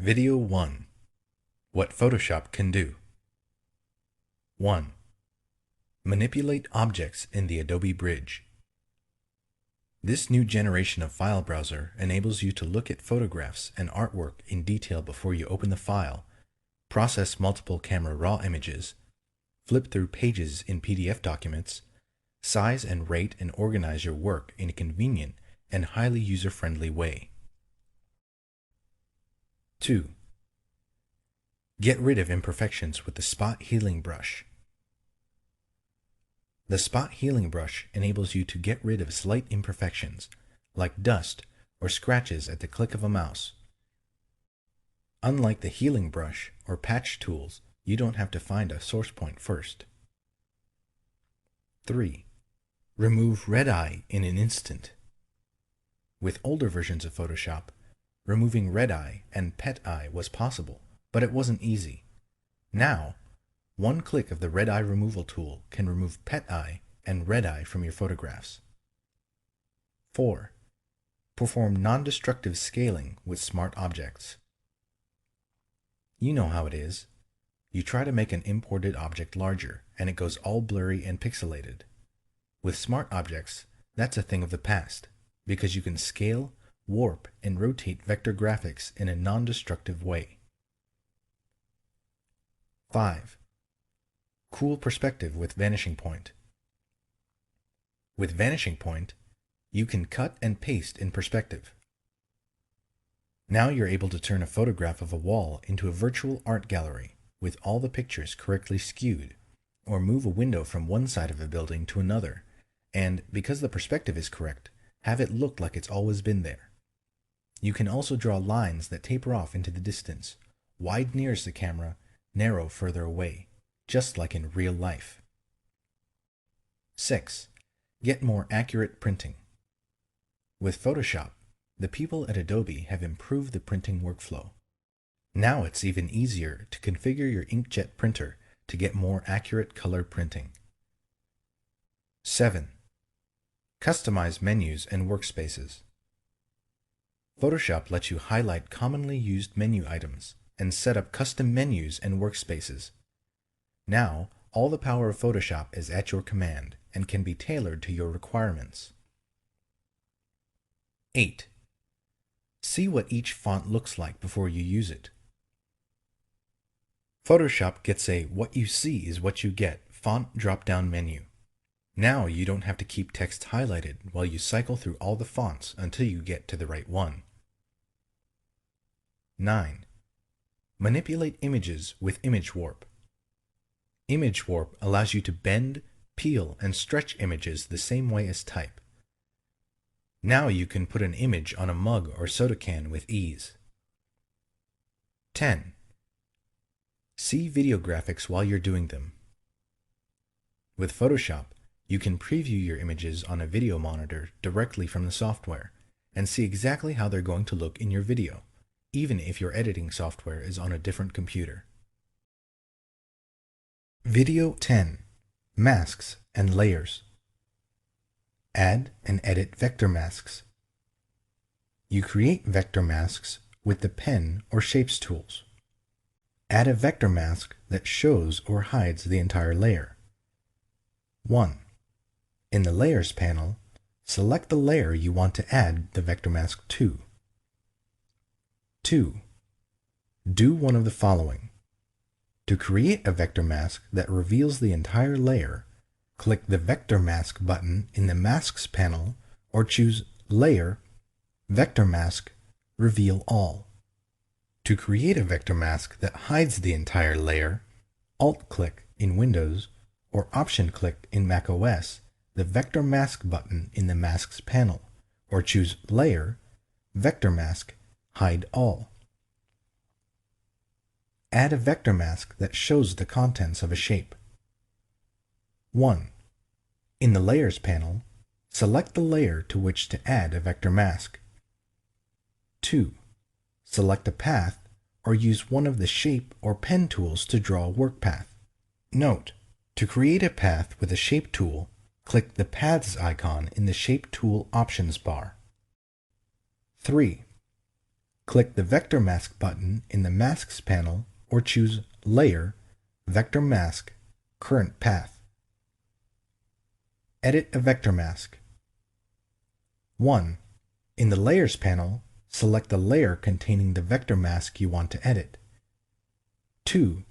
Video 1. What Photoshop can do. 1. Manipulate objects in the Adobe Bridge. This new generation of file browser enables you to look at photographs and artwork in detail before you open the file, process multiple camera raw images, flip through pages in PDF documents, size and rate and organize your work in a convenient and highly user-friendly way. 2. Get rid of imperfections with the Spot Healing Brush. The Spot Healing Brush enables you to get rid of slight imperfections, like dust or scratches at the click of a mouse. Unlike the Healing Brush or Patch tools, you don't have to find a source point first. 3. Remove red eye in an instant. With older versions of Photoshop, removing red eye and pet eye was possible, but it wasn't easy. Now, one click of the red eye removal tool can remove pet eye and red eye from your photographs. 4. Perform non-destructive scaling with smart objects. You know how it is. You try to make an imported object larger, and it goes all blurry and pixelated. With smart objects, that's a thing of the past, because you can scale, warp, and rotate vector graphics in a non-destructive way. 5. Cool perspective with Vanishing Point. With Vanishing Point, you can cut and paste in perspective. Now you're able to turn a photograph of a wall into a virtual art gallery with all the pictures correctly skewed, or move a window from one side of a building to another, and, because the perspective is correct, have it look like it's always been there. You can also draw lines that taper off into the distance, wide nearest the camera, narrow further away, just like in real life. 6. Get more accurate printing. With Photoshop, the people at Adobe have improved the printing workflow. Now it's even easier to configure your inkjet printer to get more accurate color printing. 7. Customize menus and workspaces. Photoshop lets you highlight commonly used menu items and set up custom menus and workspaces. Now, all the power of Photoshop is at your command and can be tailored to your requirements. 8. See what each font looks like before you use it. Photoshop gets a "what you see is what you get" font drop-down menu. Now you don't have to keep text highlighted while you cycle through all the fonts until you get to the right one. 9. Manipulate images with Image Warp. Image Warp allows you to bend, peel, and stretch images the same way as type. Now you can put an image on a mug or soda can with ease. 10. See video graphics while you're doing them. With Photoshop, you can preview your images on a video monitor directly from the software and see exactly how they're going to look in your video, even if your editing software is on a different computer. Video 10. Masks and Layers. Add and edit vector masks. You create vector masks with the Pen or Shapes tools. Add a vector mask that shows or hides the entire layer. 1. In the Layers panel, select the layer you want to add the vector mask to. 2. Do one of the following. To create a vector mask that reveals the entire layer, click the Vector Mask button in the Masks panel or choose Layer, Vector Mask, Reveal All. To create a vector mask that hides the entire layer, Alt-click in Windows or Option-click in macOS the Vector Mask button in the Masks panel or choose Layer, Vector Mask, Hide All. Add a vector mask that shows the contents of a shape. 1. In the Layers panel, select the layer to which to add a vector mask. 2. Select a path or use one of the Shape or Pen tools to draw a work path. Note: to create a path with a Shape tool, click the Paths icon in the Shape tool options bar. 3. Click the Vector Mask button in the Masks panel or choose Layer, Vector Mask, Current Path. Edit a vector mask. 1. In the Layers panel, select the layer containing the vector mask you want to edit. 2.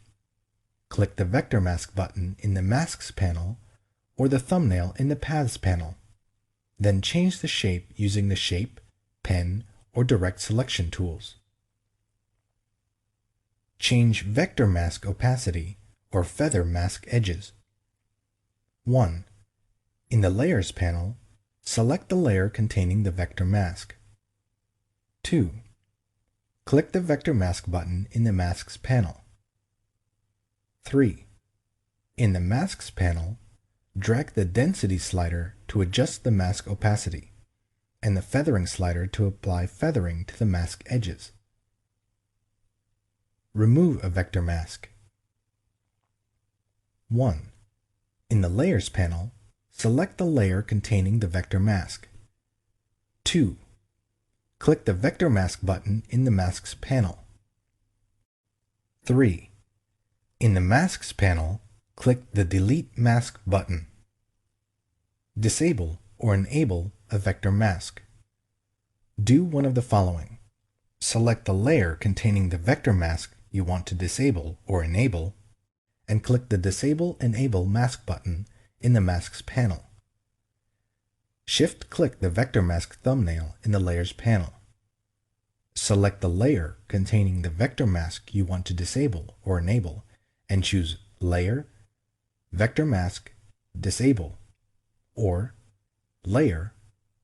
Click the Vector Mask button in the Masks panel or the thumbnail in the Paths panel. Then change the shape using the Shape, Pen, or Direct Selection tools. Change Vector Mask opacity or feather mask edges. 1. In the Layers panel, select the layer containing the vector mask. 2. Click the Vector Mask button in the Masks panel. 3. In the Masks panel, drag the Density slider to adjust the mask opacity, and the Feathering slider to apply feathering to the mask edges. Remove a vector mask. 1. In the Layers panel, select the layer containing the vector mask. 2. Click the Vector Mask button in the Masks panel. 3. In the Masks panel, click the Delete Mask button. Disable or enable a vector mask. Do one of the following. Select the layer containing the vector mask you want to disable or enable, and click the Disable Enable Mask button in the Masks panel. Shift-click the vector mask thumbnail in the Layers panel. Select the layer containing the vector mask you want to disable or enable, and choose Layer, Vector Mask, Disable, or Layer,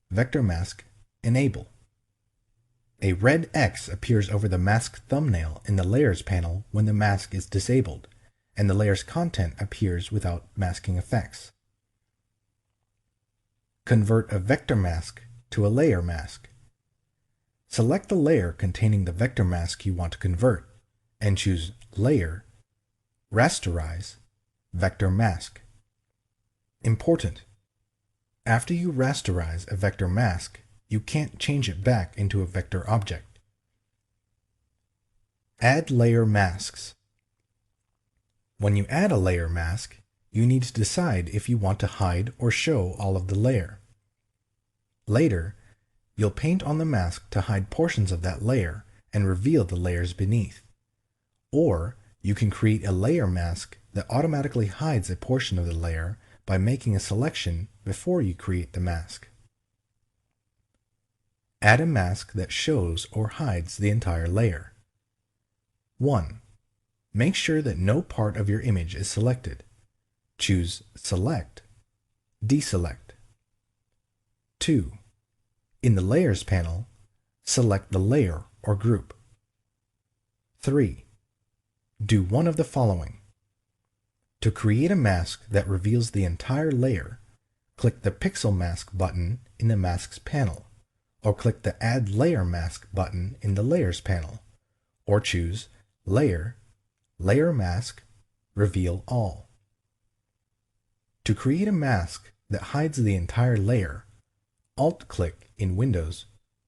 Vector Mask, Enable. A red X appears over the mask thumbnail in the Layers panel when the mask is disabled, and the layer's content appears without masking effects. Convert a vector mask to a layer mask. Select the layer containing the vector mask you want to convert, and choose Layer, Rasterize, Vector Mask. Important: after you rasterize a vector mask, you can't change it back into a vector object. Add layer masks. When you add a layer mask, you need to decide if you want to hide or show all of the layer. Later, you'll paint on the mask to hide portions of that layer and reveal the layers beneath. Or you can create a layer mask that automatically hides a portion of the layer by making a selection before you create the mask. Add a mask that shows or hides the entire layer. 1. Make sure that no part of your image is selected. Choose Select, Deselect. 2. In the Layers panel, select the layer or group. 3. Do one of the following. To create a mask that reveals the entire layer, click the Pixel Mask button in the Masks panel, or click the Add Layer Mask button in the Layers panel, or choose Layer, Layer Mask, Reveal All. To create a mask that hides the entire layer, Alt-click in Windows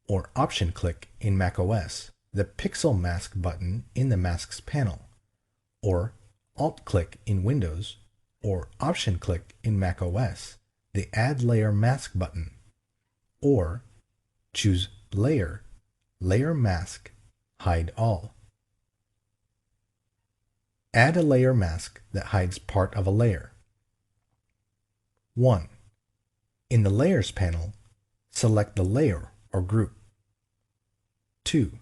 or Option-click in macOS the Pixel Mask button in the Masks panel, or Alt-click in Windows or Option-click in macOS the Add Layer Mask button, or choose Layer, Layer Mask, Hide All. Add a layer mask that hides part of a layer. 1. In the Layers panel, select the layer or group. 2.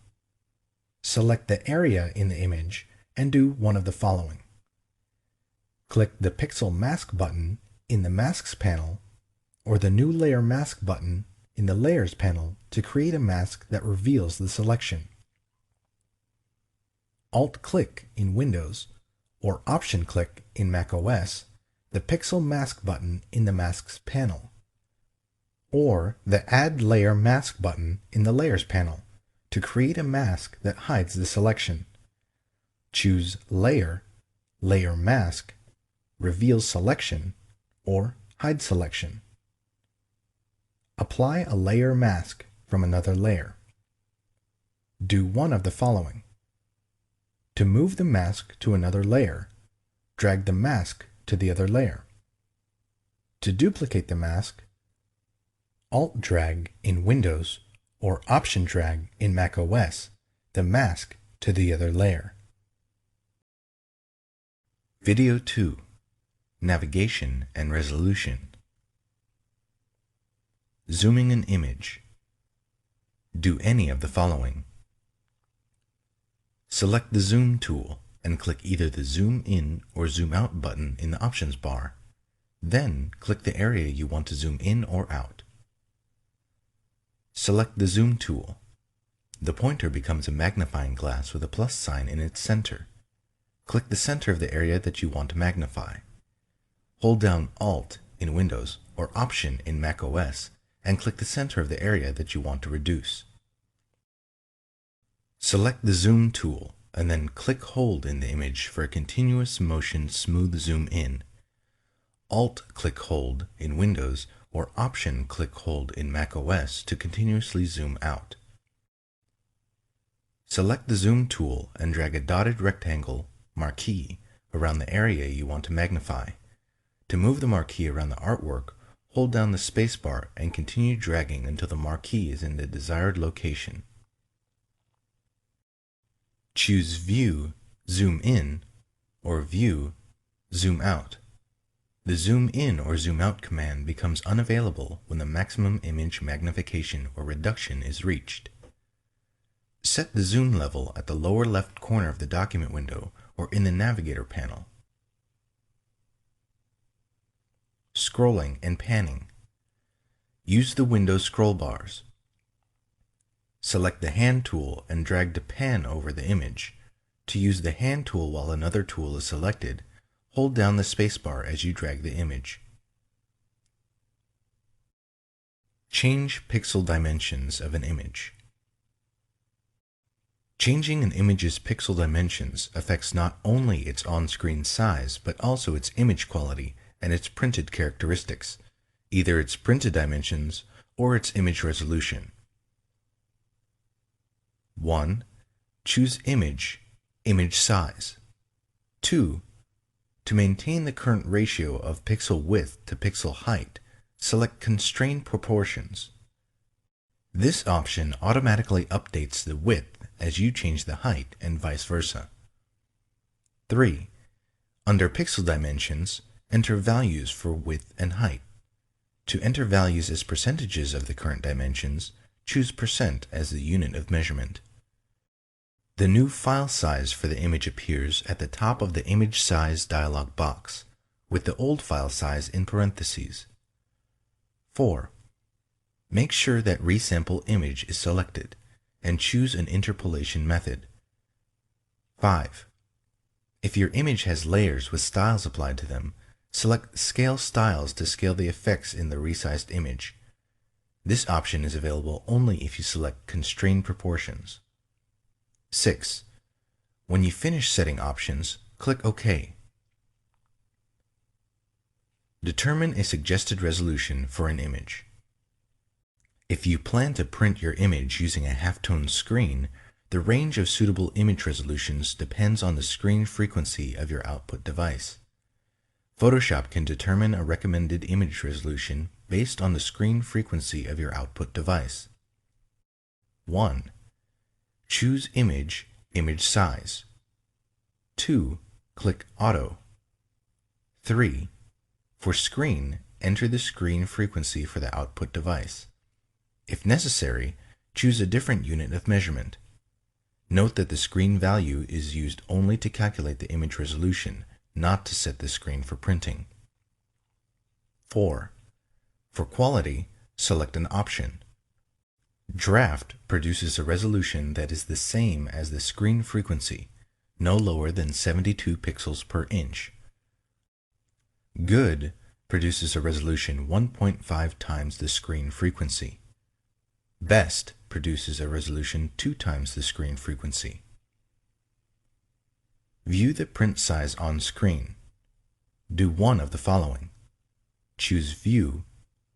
Select the area in the image and do one of the following. Click the Pixel Mask button in the Masks panel or the New Layer Mask button in the Layers panel to create a mask that reveals the selection. Alt-click in Windows or Option-click in macOS the Pixel Mask button in the Masks panel, or the Add Layer Mask button in the Layers panel to create a mask that hides the selection. Choose Layer, Layer Mask, Reveal Selection, or Hide Selection. Apply a layer mask from another layer. Do one of the following. To move the mask to another layer, drag the mask to the other layer. To duplicate the mask, Alt-drag in Windows or Option-drag in macOS the mask to the other layer. Video 2. Navigation and Resolution. Zooming an image. Do any of the following. Select the Zoom tool and click either the Zoom In or Zoom Out button in the options bar. Then click the area you want to zoom in or out. Select the Zoom tool. The pointer becomes a magnifying glass with a plus sign in its center. Click the center of the area that you want to magnify. Hold down Alt in Windows or Option in macOS and click the center of the area that you want to reduce. Select the Zoom tool and then click-hold in the image for a continuous motion smooth zoom in. Alt-click-hold in Windows or Option-click-hold in macOS to continuously zoom out. Select the Zoom tool and drag a dotted rectangle marquee around the area you want to magnify. To move the marquee around the artwork, hold down the spacebar and continue dragging until the marquee is in the desired location. Choose View, Zoom In, or View, Zoom Out. The Zoom In or Zoom Out command becomes unavailable when the maximum image magnification or reduction is reached. Set the zoom level at the lower left corner of the document window or in the navigator panel. Scrolling and panning. Use the Windows scroll bars. Select the Hand tool and drag to pan over the image. To use the Hand tool while another tool is selected, hold down the spacebar as you drag the image. Change pixel dimensions of an image. Changing an image's pixel dimensions affects not only its on-screen size, but also its image quality and its printed characteristics, either its printed dimensions or its image resolution. 1. Choose Image, Image Size. 2. To maintain the current ratio of pixel width to pixel height, select Constrain Proportions. This option automatically updates the width as you change the height and vice versa. 3. Under Pixel Dimensions, enter values for width and height. To enter values as percentages of the current dimensions, choose % as the unit of measurement. The new file size for the image appears at the top of the Image Size dialog box, with the old file size in parentheses. 4. Make sure that Resample Image is selected, and choose an interpolation method. 5. If your image has layers with styles applied to them, select Scale Styles to scale the effects in the resized image. This option is available only if you select Constrain Proportions. 6. When you finish setting options, click OK. Determine a suggested resolution for an image. If you plan to print your image using a halftone screen, the range of suitable image resolutions depends on the screen frequency of your output device. Photoshop can determine a recommended image resolution based on the screen frequency of your output device. 1. Choose Image, Image Size. 2. Click Auto. 3. For Screen, enter the screen frequency for the output device. If necessary, choose a different unit of measurement. Note that the screen value is used only to calculate the image resolution, not to set the screen for printing. 4. For quality, select an option. Draft produces a resolution that is the same as the screen frequency, no lower than 72 pixels per inch. Good produces a resolution 1.5 times the screen frequency. Best produces a resolution 2 times the screen frequency. View the print size on screen. Do one of the following. Choose View,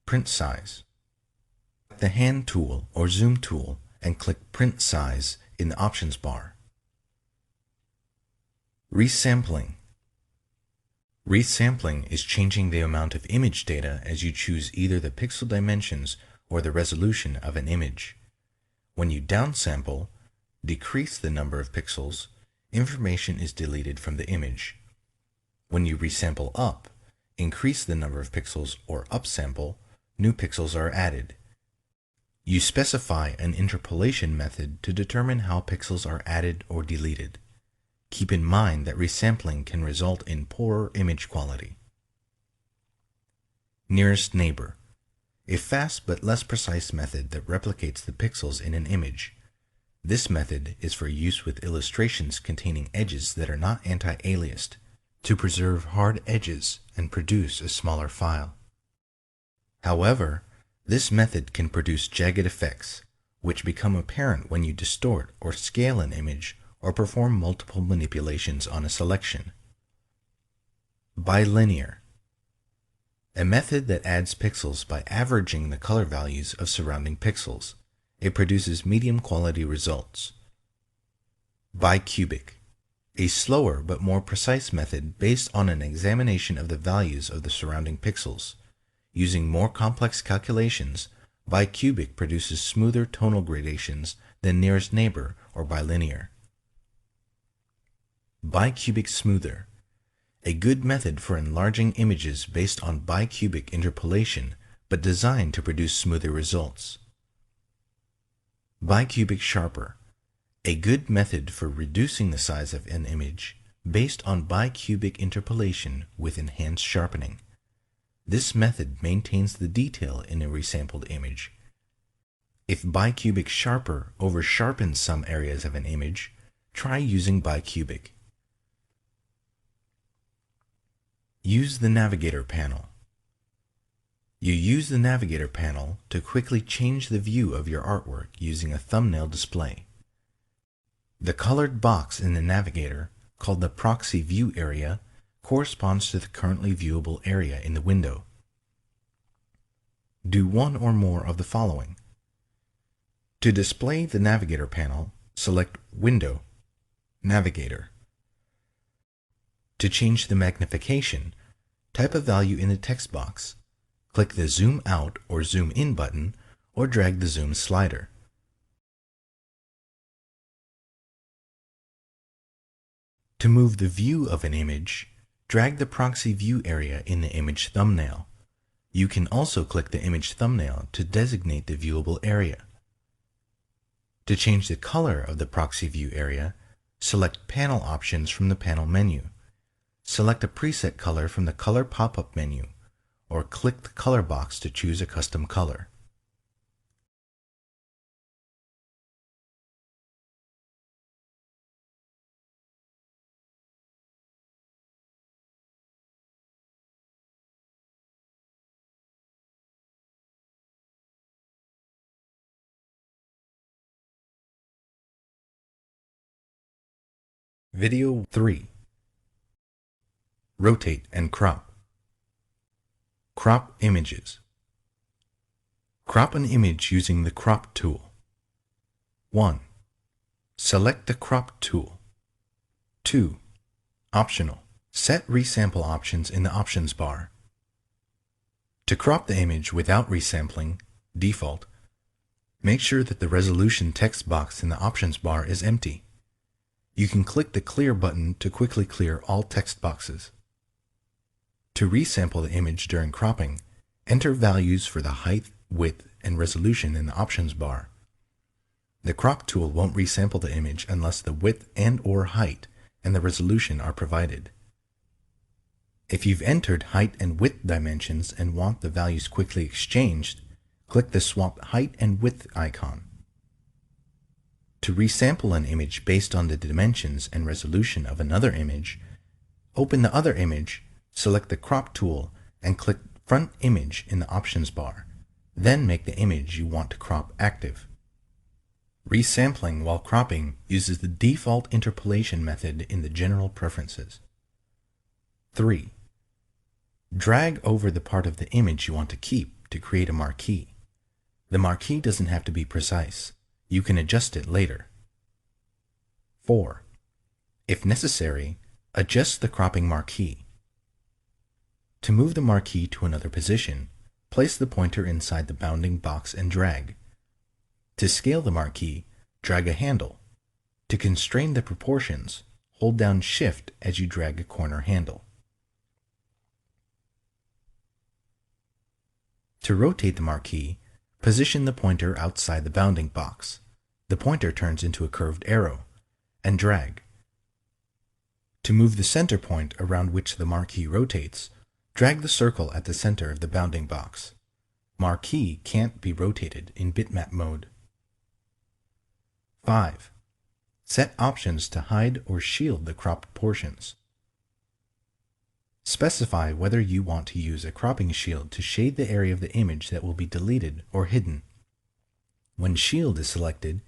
Print Size. The Hand tool or Zoom tool and click Print Size in the options bar. Resampling. Resampling is changing the amount of image data as you choose either the pixel dimensions or the resolution of an image. When you downsample, decrease the number of pixels, information is deleted from the image. When you resample up, increase the number of pixels, or upsample, new pixels are added. You specify an interpolation method to determine how pixels are added or deleted. Keep in mind that resampling can result in poorer image quality. Nearest neighbor. A fast but less precise method that replicates the pixels in an image. This method is for use with illustrations containing edges that are not anti-aliased, to preserve hard edges and produce a smaller file. However, this method can produce jagged effects, which become apparent when you distort or scale an image or perform multiple manipulations on a selection. Bilinear. A method that adds pixels by averaging the color values of surrounding pixels. It produces medium quality results. Bicubic. A slower but more precise method based on an examination of the values of the surrounding pixels. Using more complex calculations, bicubic produces smoother tonal gradations than nearest neighbor or bilinear. Bicubic smoother. A good method for enlarging images based on bicubic interpolation, but designed to produce smoother results. Bicubic sharper. A good method for reducing the size of an image based on bicubic interpolation with enhanced sharpening. This method maintains the detail in a resampled image. If bicubic sharper over-sharpens some areas of an image, try using bicubic. Use the Navigator panel. You use the Navigator panel to quickly change the view of your artwork using a thumbnail display. The colored box in the Navigator, called the proxy view area, corresponds to the currently viewable area in the window. Do one or more of the following. To display the Navigator panel, select Window, Navigator. To change the magnification, type a value in the text box. Click the Zoom Out or Zoom In button, or drag the zoom slider. To move the view of an image, drag the proxy view area in the image thumbnail. You can also click the image thumbnail to designate the viewable area. To change the color of the proxy view area, select Panel Options from the panel menu. Select a preset color from the Color pop-up menu, or click the color box to choose a custom color. Video 3. Rotate and crop. Crop images. Crop an image using the Crop tool. 1. Select the Crop tool. 2. Optional. Set resample options in the options bar. To crop the image without resampling, default, make sure that the resolution text box in the options bar is empty. You can click the Clear button to quickly clear all text boxes. To resample the image during cropping, enter values for the height, width, and resolution in the options bar. The Crop tool won't resample the image unless the width and/or height and the resolution are provided. If you've entered height and width dimensions and want the values quickly exchanged, click the Swap Height and Width icon. To resample an image based on the dimensions and resolution of another image, open the other image, select the Crop tool, and click Front Image in the options bar. Then make the image you want to crop active. Resampling while cropping uses the default interpolation method in the General Preferences. 3. Drag over the part of the image you want to keep to create a marquee. The marquee doesn't have to be precise. You can adjust it later. 4. If necessary, adjust the cropping marquee. To move the marquee to another position, place the pointer inside the bounding box and drag. To scale the marquee, drag a handle. To constrain the proportions, hold down Shift as you drag a corner handle. To rotate the marquee, position the pointer outside the bounding box. The pointer turns into a curved arrow, and drag. To move the center point around which the marquee rotates, drag the circle at the center of the bounding box. Marquee can't be rotated in bitmap mode. 5. Set options to hide or shield the cropped portions. Specify whether you want to use a cropping shield to shade the area of the image that will be deleted or hidden. When Shield is selected,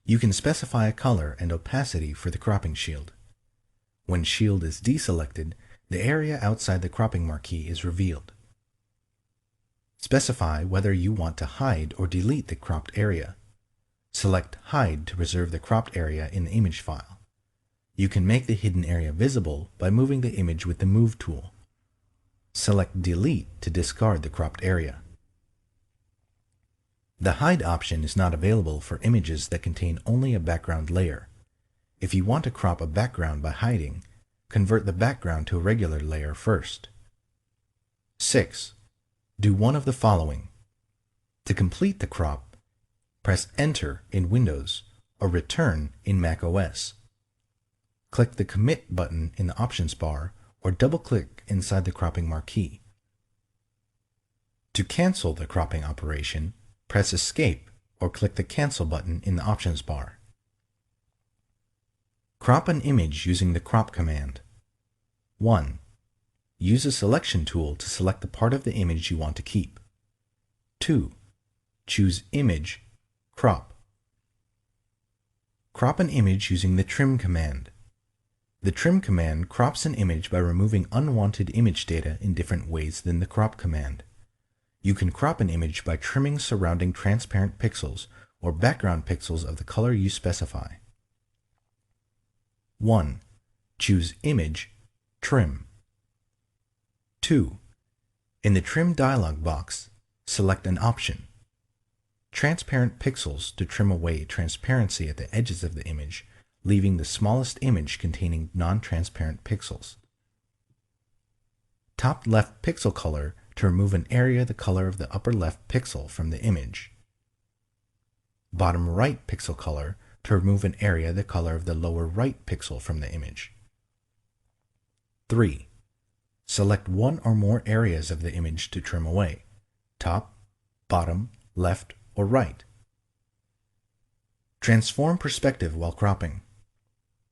you can specify a color and opacity for the cropping shield. When Shield is deselected, the area outside the cropping marquee is revealed. Specify whether you want to hide or delete the cropped area. Select Hide to preserve the cropped area in the image file. You can make the hidden area visible by moving the image with the Move tool. Select Delete to discard the cropped area. The Hide option is not available for images that contain only a background layer. If you want to crop a background by hiding, convert the background to a regular layer first. 6. Do one of the following. To complete the crop, press Enter in Windows or Return in macOS. Click the Commit button in the options bar or double-click inside the cropping marquee. To cancel the cropping operation, press Escape or click the Cancel button in the options bar. Crop an image using the Crop command. 1. Use a selection tool to select the part of the image you want to keep. 2. Choose Image, Crop. Crop an image using the Trim command. The Trim command crops an image by removing unwanted image data in different ways than the Crop command. You can crop an image by trimming surrounding transparent pixels or background pixels of the color you specify. 1. Choose Image, Trim. 2. In the Trim dialog box, select an option. Transparent pixels to trim away transparency at the edges of the image, leaving the smallest image containing non-transparent pixels. Top left pixel color to remove an area the color of the upper left pixel from the image. Bottom right pixel color to remove an area the color of the lower right pixel from the image. 3. Select one or more areas of the image to trim away, top, bottom, left, or right. Transform perspective while cropping.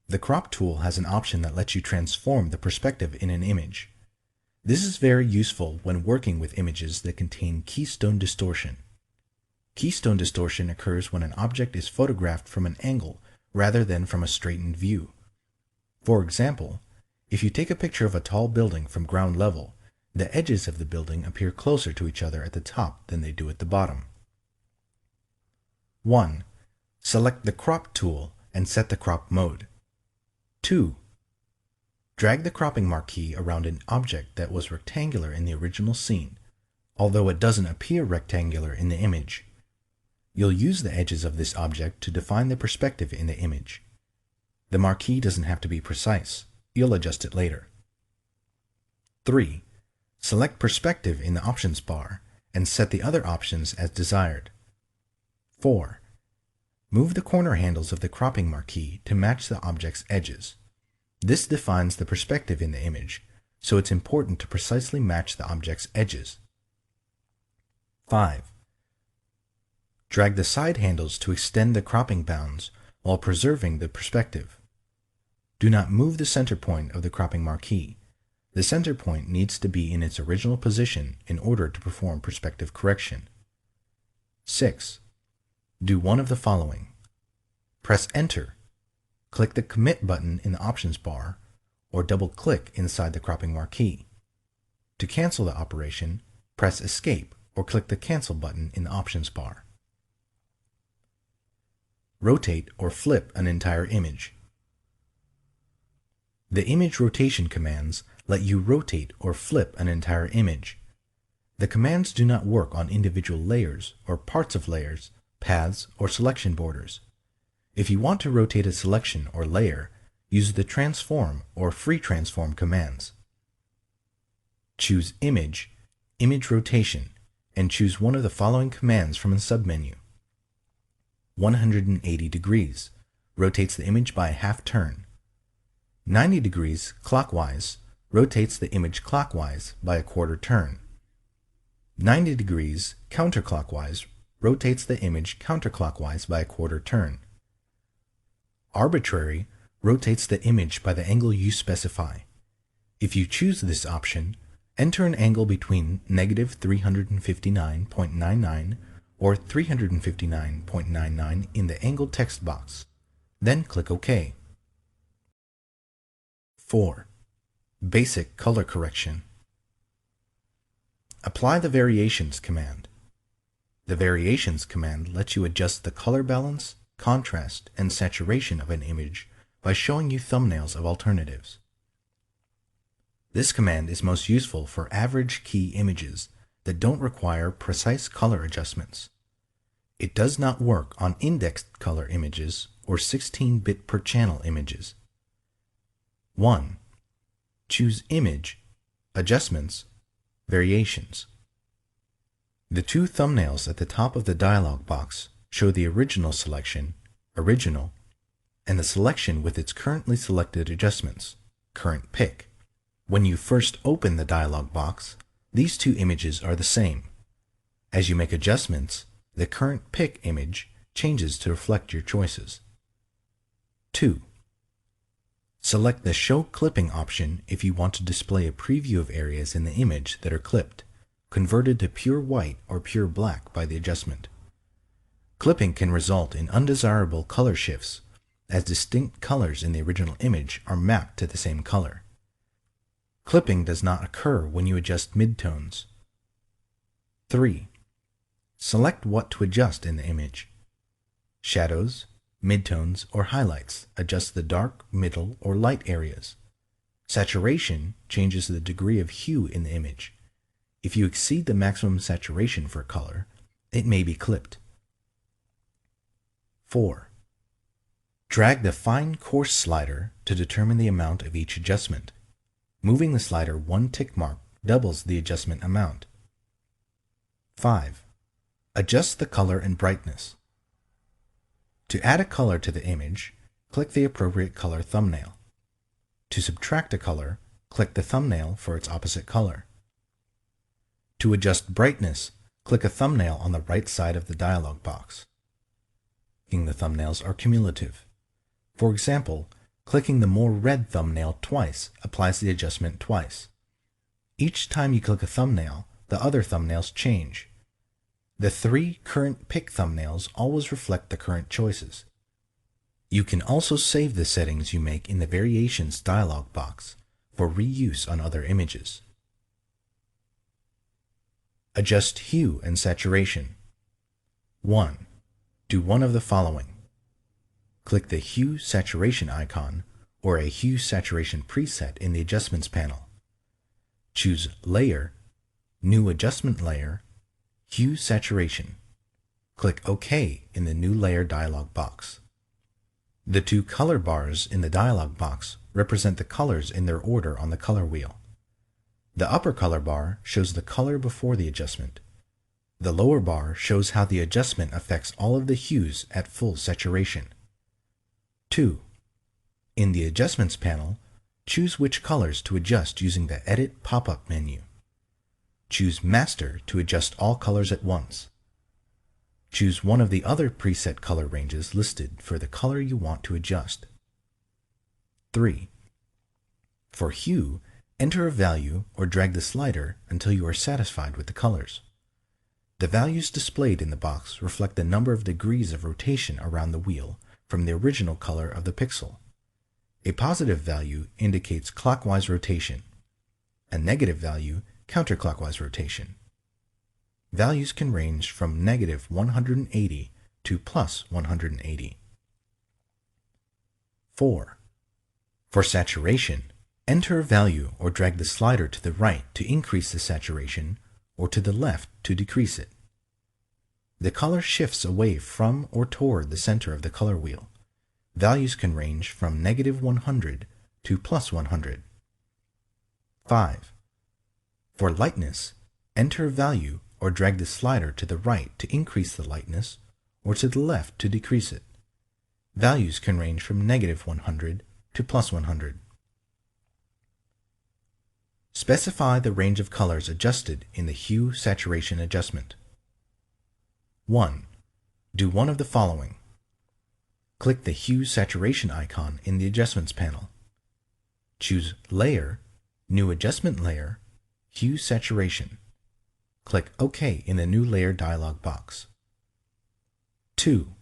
The Crop tool has an option that lets you transform the perspective in an image. This is very useful when working with images that contain keystone distortion. Keystone distortion occurs when an object is photographed from an angle rather than from a straightened view. For example, if you take a picture of a tall building from ground level, the edges of the building appear closer to each other at the top than they do at the bottom. 1. Select the Crop tool and set the crop mode. 2. Drag the cropping marquee around an object that was rectangular in the original scene, although it doesn't appear rectangular in the image. You'll use the edges of this object to define the perspective in the image. The marquee doesn't have to be precise. You'll adjust it later. 3. Select Perspective in the options bar and set the other options as desired. 4. Move the corner handles of the cropping marquee to match the object's edges. This defines the perspective in the image, so it's important to precisely match the object's edges. 5. Drag the side handles to extend the cropping bounds while preserving the perspective. Do not move the center point of the cropping marquee. The center point needs to be in its original position in order to perform perspective correction. 6. Do one of the following. Press Enter. Click the Commit button in the options bar, or double-click inside the cropping marquee. To cancel the operation, press Escape or click the Cancel button in the options bar. Rotate or flip an entire image. The image rotation commands let you rotate or flip an entire image. The commands do not work on individual layers or parts of layers, paths, or selection borders. If you want to rotate a selection or layer, use the transform or free transform commands. Choose Image, Image Rotation, and choose one of the following commands from the submenu. 180 degrees rotates the image by a half turn. 90 degrees clockwise rotates the image clockwise by a quarter turn. 90 degrees counterclockwise rotates the image counterclockwise by a quarter turn. Arbitrary rotates the image by the angle you specify. If you choose this option, enter an angle between negative 359.99 or 359.99 in the angle text box. Then click OK. 4. Basic color correction. Apply the Variations command. The Variations command lets you adjust the color balance, contrast, and saturation of an image by showing you thumbnails of alternatives. This command is most useful for average key images that don't require precise color adjustments. It does not work on indexed color images or 16-bit per channel images. 1. Choose Image, Adjustments, Variations. The two thumbnails at the top of the dialog box show the original selection, Original, and the selection with its currently selected adjustments, Current Pick. When you first open the dialog box, these two images are the same. As you make adjustments, the Current Pick image changes to reflect your choices. 2. Select the Show Clipping option if you want to display a preview of areas in the image that are clipped, converted to pure white or pure black by the adjustment. Clipping can result in undesirable color shifts, as distinct colors in the original image are mapped to the same color. Clipping does not occur when you adjust midtones. 3. Select what to adjust in the image. Shadows, midtones, or highlights adjust the dark, middle, or light areas. Saturation changes the degree of hue in the image. If you exceed the maximum saturation for a color, it may be clipped. 4. Drag the Fine Coarse slider to determine the amount of each adjustment. Moving the slider one tick mark doubles the adjustment amount. 5. Adjust the color and brightness. To add a color to the image, click the appropriate color thumbnail. To subtract a color, click the thumbnail for its opposite color. To adjust brightness, click a thumbnail on the right side of the dialog box. The thumbnails are cumulative. For example, clicking the More Red thumbnail twice applies the adjustment twice. Each time you click a thumbnail, the other thumbnails change. The 3 Current Pick thumbnails always reflect the current choices. You can also save the settings you make in the Variations dialog box for reuse on other images. Adjust hue and saturation. 1. Do one of the following. Click the Hue Saturation icon or a Hue Saturation preset in the Adjustments panel. Choose Layer, New Adjustment Layer, Hue Saturation. Click OK in the New Layer dialog box. The two color bars in the dialog box represent the colors in their order on the color wheel. The upper color bar shows the color before the adjustment. The lower bar shows how the adjustment affects all of the hues at full saturation. 2. In the Adjustments panel, choose which colors to adjust using the Edit pop-up menu. Choose Master to adjust all colors at once. Choose one of the other preset color ranges listed for the color you want to adjust. 3. For hue, enter a value or drag the slider until you are satisfied with the colors. The values displayed in the box reflect the number of degrees of rotation around the wheel from the original color of the pixel. A positive value indicates clockwise rotation. A negative value, counterclockwise rotation. Values can range from negative 180 to plus 180. 4. For saturation, enter a value or drag the slider to the right to increase the saturation or to the left to decrease it. The color shifts away from or toward the center of the color wheel. Values can range from -100 to +100. 5. For lightness, enter a value or drag the slider to the right to increase the lightness or to the left to decrease it. Values can range from -100 to +100. Specify the range of colors adjusted in the hue saturation adjustment. 1. Do one of the following. Click the Hue Saturation icon in the Adjustments panel. Choose Layer, New Adjustment Layer, Hue Saturation. Click OK in the New Layer dialog box. 2.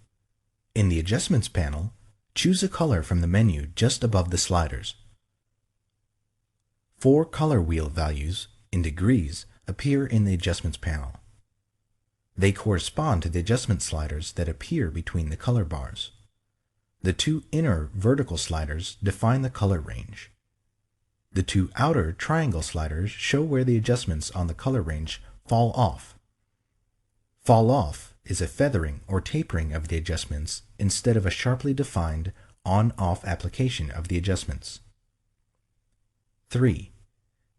In the Adjustments panel, choose a color from the menu just above the sliders. 4 color wheel values in degrees appear in the Adjustments panel. They correspond to the adjustment sliders that appear between the color bars. The 2 inner vertical sliders define the color range. The 2 outer triangle sliders show where the adjustments on the color range fall off. Fall off is a feathering or tapering of the adjustments instead of a sharply defined on-off application of the adjustments. 3.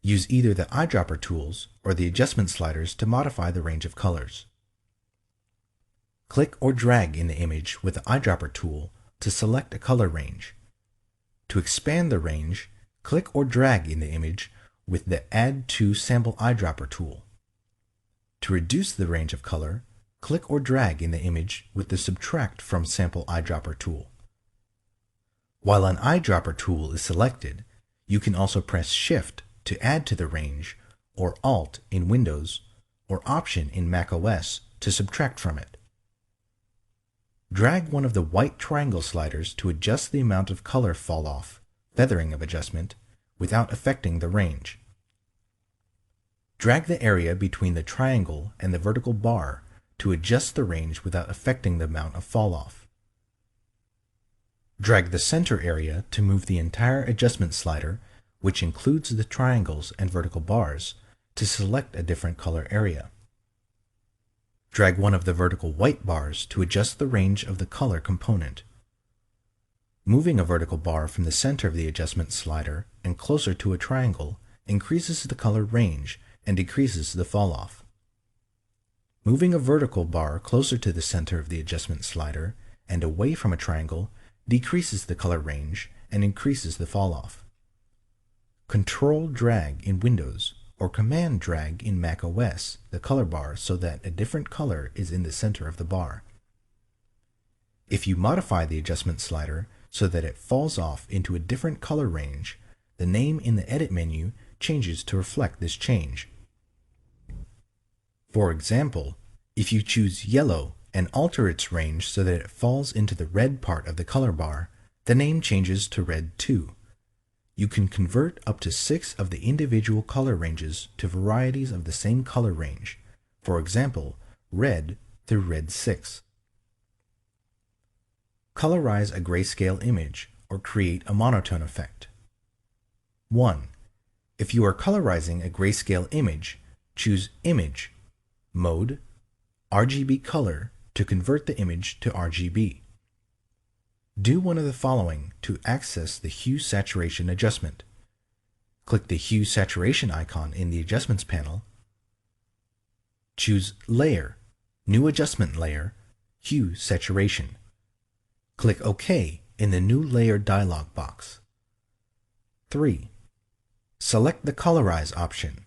Use either the eyedropper tools or the adjustment sliders to modify the range of colors. Click or drag in the image with the eyedropper tool to select a color range. To expand the range, click or drag in the image with the Add to Sample Eyedropper tool. To reduce the range of color, click or drag in the image with the Subtract from Sample Eyedropper tool. While an eyedropper tool is selected, you can also press Shift to add to the range, or Alt in Windows, or Option in macOS to subtract from it. Drag one of the white triangle sliders to adjust the amount of color fall off, feathering of adjustment, without affecting the range. Drag the area between the triangle and the vertical bar to adjust the range without affecting the amount of fall off. Drag the center area to move the entire adjustment slider, which includes the triangles and vertical bars, to select a different color area. Drag one of the vertical white bars to adjust the range of the color component. Moving a vertical bar from the center of the adjustment slider and closer to a triangle increases the color range and decreases the fall-off. Moving a vertical bar closer to the center of the adjustment slider and away from a triangle decreases the color range and increases the fall-off. Control drag in Windows or Command drag in macOS the color bar so that a different color is in the center of the bar. If you modify the adjustment slider so that it falls off into a different color range, the name in the Edit menu changes to reflect this change. For example, if you choose yellow and alter its range so that it falls into the red part of the color bar, the name changes to red too. You can convert up to 6 of the individual color ranges to varieties of the same color range, for example, red through red 6. Colorize a grayscale image or create a monotone effect. 1. If you are colorizing a grayscale image, choose Image, Mode, RGB Color to convert the image to RGB. Do one of the following to access the Hue Saturation adjustment. Click the Hue Saturation icon in the Adjustments panel. Choose Layer, New Adjustment Layer, Hue Saturation. Click OK in the New Layer dialog box. 3. Select the Colorize option.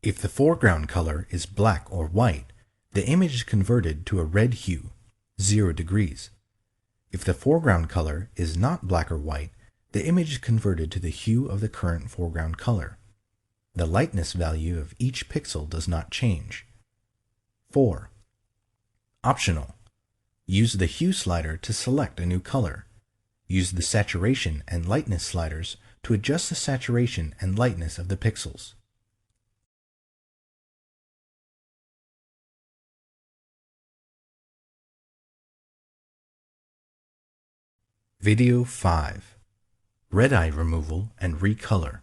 If the foreground color is black or white, the image is converted to a red hue, 0 degrees. If the foreground color is not black or white, the image is converted to the hue of the current foreground color. The lightness value of each pixel does not change. 4. Optional. Use the Hue slider to select a new color. Use the Saturation and Lightness sliders to adjust the saturation and lightness of the pixels. Video 5. Red eye removal and recolor.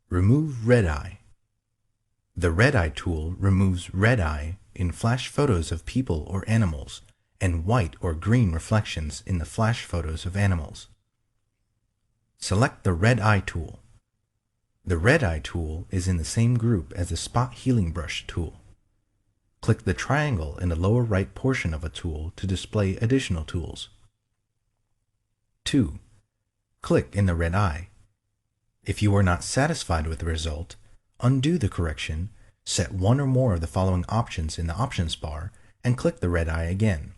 Remove red eye. The red eye tool removes red eye in flash photos of people or animals and white or green reflections in the flash photos of animals. Select the red eye tool. The red eye tool is in the same group as the spot healing brush tool. Click the triangle in the lower right portion of a tool to display additional tools. 2. Click in the red eye. If you are not satisfied with the result, undo the correction, set one or more of the following options in the options bar, and click the red eye again.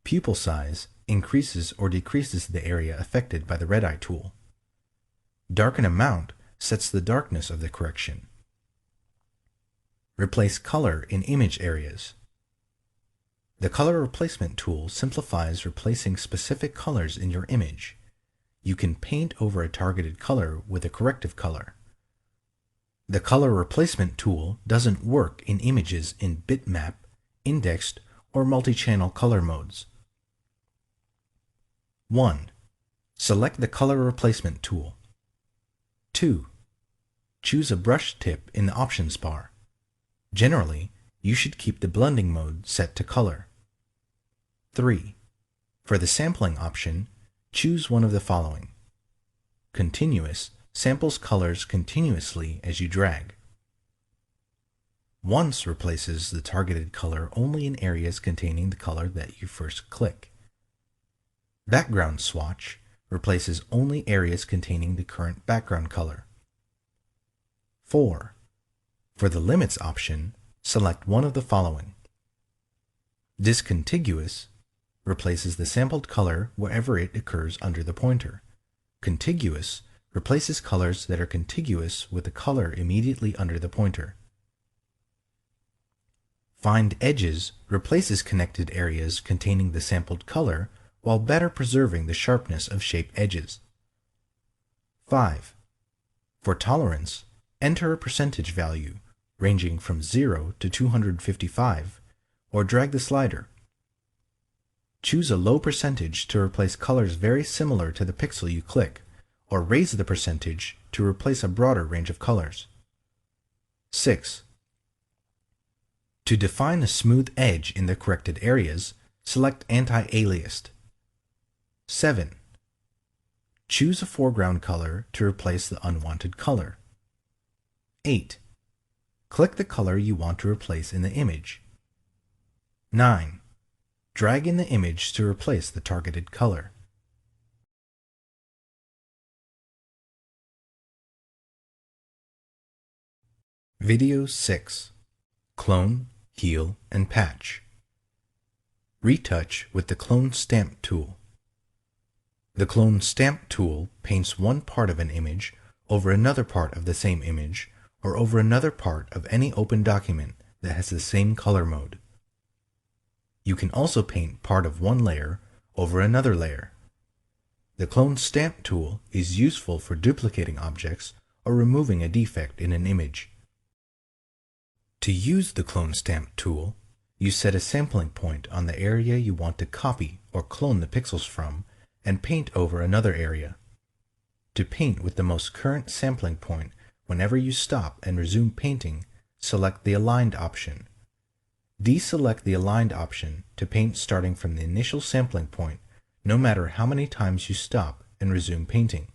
Pupil size increases or decreases the area affected by the red eye tool. Darken amount sets the darkness of the correction. Replace color in image areas. The color replacement tool simplifies replacing specific colors in your image. You can paint over a targeted color with a corrective color. The color replacement tool doesn't work in images in bitmap, indexed, or multi-channel color modes. 1. Select the color replacement tool. 2. Choose a brush tip in the options bar. Generally, you should keep the blending mode set to color. 3. For the sampling option, choose one of the following. Continuous samples colors continuously as you drag. Once replaces the targeted color only in areas containing the color that you first click. Background swatch replaces only areas containing the current background color. 4. For the limits option, select one of the following. Discontiguous replaces the sampled color wherever it occurs under the pointer. Contiguous replaces colors that are contiguous with the color immediately under the pointer. Find edges replaces connected areas containing the sampled color while better preserving the sharpness of shaped edges. 5. For tolerance, enter a percentage value ranging from 0 to 255 or drag the slider. Choose a low percentage to replace colors very similar to the pixel you click, or raise the percentage to replace a broader range of colors. 6. To define a smooth edge in the corrected areas, select Anti-Aliased. 7. Choose a foreground color to replace the unwanted color. 8. Click the color you want to replace in the image. 9. Drag in the image to replace the targeted color. Video 6. Clone, Heal, and Patch. Retouch with the Clone Stamp tool. The Clone Stamp tool paints one part of an image over another part of the same image or over another part of any open document that has the same color mode. You can also paint part of one layer over another layer. The Clone Stamp tool is useful for duplicating objects or removing a defect in an image. To use the Clone Stamp tool, you set a sampling point on the area you want to copy or clone the pixels from and paint over another area. To paint with the most current sampling point, whenever you stop and resume painting, select the Aligned option. Deselect the Aligned option to paint starting from the initial sampling point, no matter how many times you stop and resume painting.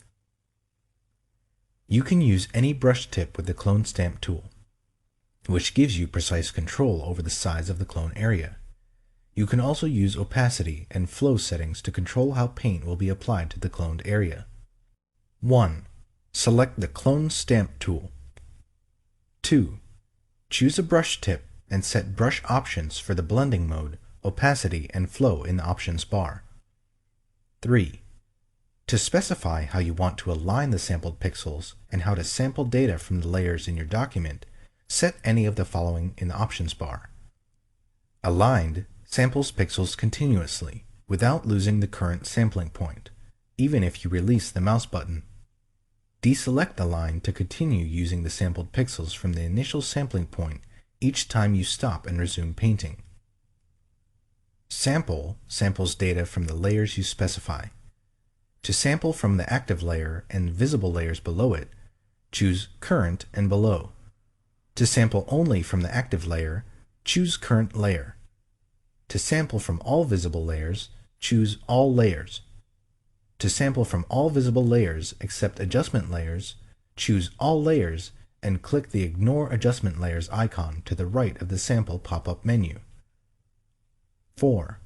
You can use any brush tip with the Clone Stamp tool, which gives you precise control over the size of the clone area. You can also use opacity and flow settings to control how paint will be applied to the cloned area. 1. Select the Clone Stamp tool. 2. Choose a brush tip and set brush options for the blending mode, opacity, and flow in the options bar. 3. To specify how you want to align the sampled pixels and how to sample data from the layers in your document, set any of the following in the options bar. Aligned samples pixels continuously without losing the current sampling point, even if you release the mouse button. Deselect Aligned to continue using the sampled pixels from the initial sampling point each time you stop and resume painting. Sample samples data from the layers you specify. To sample from the active layer and visible layers below it, choose Current and Below. To sample only from the active layer, choose Current Layer. To sample from all visible layers, choose All Layers. To sample from all visible layers except adjustment layers, choose All Layers and click the Ignore Adjustment Layers icon to the right of the sample pop-up menu. 4.